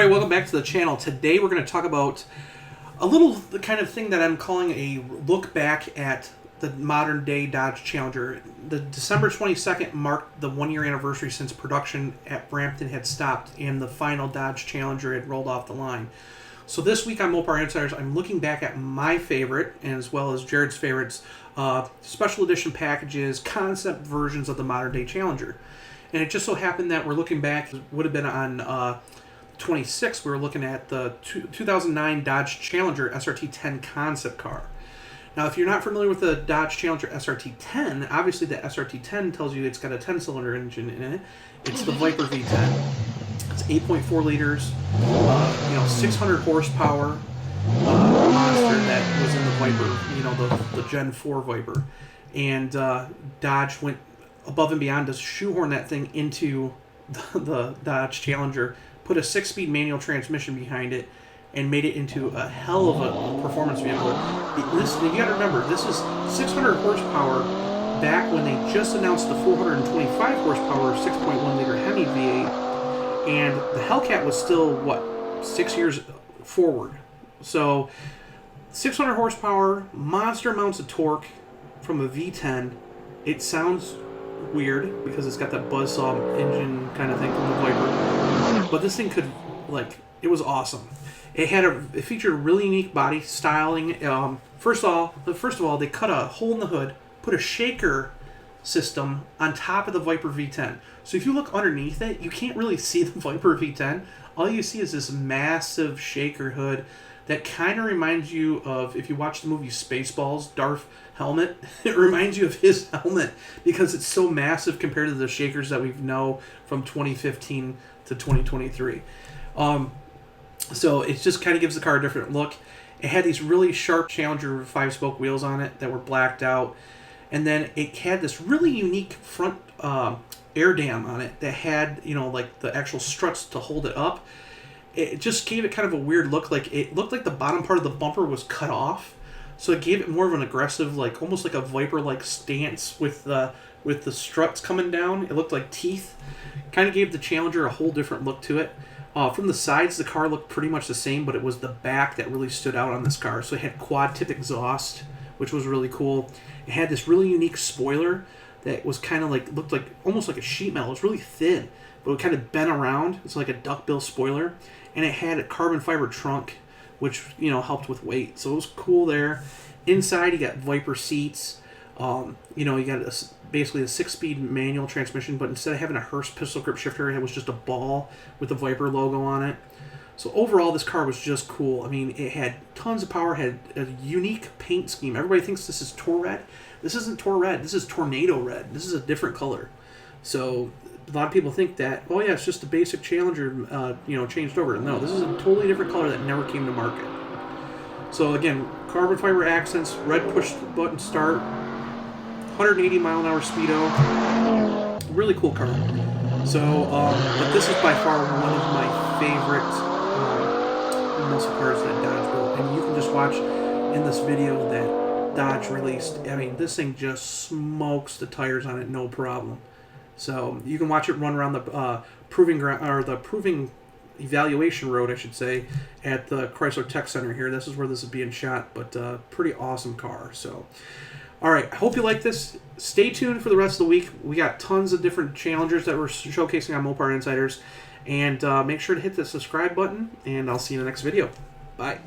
everybody, welcome back to the channel. Today we're going to talk about the kind of thing that I'm calling a look back at the modern day Dodge Challenger. The December 22nd marked the 1-year anniversary since production at Brampton had stopped and the final Dodge Challenger had rolled off the line. So this week on Mopar Insiders, I'm looking back at my favorite, and as well as Jared's favorites, special edition packages, concept versions of the modern day Challenger. And it just so happened that we're looking back, it would have been on 26th, we were looking at the 2009 Dodge Challenger SRT-10 Concept car. Now, if you're not familiar with the Dodge Challenger SRT-10, obviously the SRT-10 tells you it's got a 10-cylinder engine in it. It's the VIPER V10. It's 8.4 liters, 600 horsepower monster that was in the VIPER, the Gen 4 VIPER. And Dodge went above and beyond to shoehorn that thing into the Dodge Challenger, put a 6-speed manual transmission behind it, and made it into a hell of a performance vehicle. You got to remember, this is 600 horsepower back when they just announced the 425 horsepower 6.1 liter Hemi V8, and the Hellcat was still, 6 years forward. So 600 horsepower, monster amounts of torque from a V10. It sounds weird because it's got that buzzsaw engine kind of thing from the VIPER, but this thing could, it was awesome. It featured a really unique body styling. First of all, they cut a hole in the hood, put a shaker system on top of the VIPER V10. So if you look underneath it, you can't really see the VIPER V10. All you see is this massive shaker hood that kind of reminds you of, if you watch the movie Spaceballs, Darth helmet. It reminds you of his helmet because it's so massive compared to the shakers that we know from 2015 to 2023. So it just kind of gives the car a different look. It had these really sharp Challenger 5-spoke wheels on it that were blacked out. And then it had this really unique front air dam on it that had, the actual struts to hold it up. It just gave it kind of a weird look. It looked like the bottom part of the bumper was cut off. So it gave it more of an aggressive, almost like a Viper-like stance with the struts coming down. It looked like teeth. Kind of gave the Challenger a whole different look to it. From the sides, the car looked pretty much the same, but it was the back that really stood out on this car. So it had quad-tip exhaust, which was really cool. It had this really unique spoiler that was kind of looked like almost like a sheet metal. It was really thin, but it kind of bent around. It's like a duckbill spoiler. And it had a carbon fiber trunk, which, helped with weight. So it was cool there. Inside, you got VIPER seats. You got basically a 6-speed manual transmission, but instead of having a Hurst pistol grip shifter, it was just a ball with the VIPER logo on it. So overall, this car was just cool. I mean, it had tons of power, had a unique paint scheme. Everybody thinks this is Tor Red. This isn't Tor Red. This is Tornado Red. This is a different color. So a lot of people think that, oh yeah, it's just a basic Challenger, changed over. No, this is a totally different color that never came to market. So again, carbon fiber accents, red push button start, 180 mile an hour speedo. Really cool car. So, but this is by far one of my favorite muscle cars that Dodge built. And you can just watch in this video that Dodge released. I mean, this thing just smokes the tires on it, no problem. So you can watch it run around the proving evaluation road, I should say, at the Chrysler Tech Center here. This is where this is being shot, but pretty awesome car. So, all right, I hope you like this. Stay tuned for the rest of the week. We got tons of different Challengers that we're showcasing on Mopar Insiders. And make sure to hit the subscribe button, and I'll see you in the next video. Bye.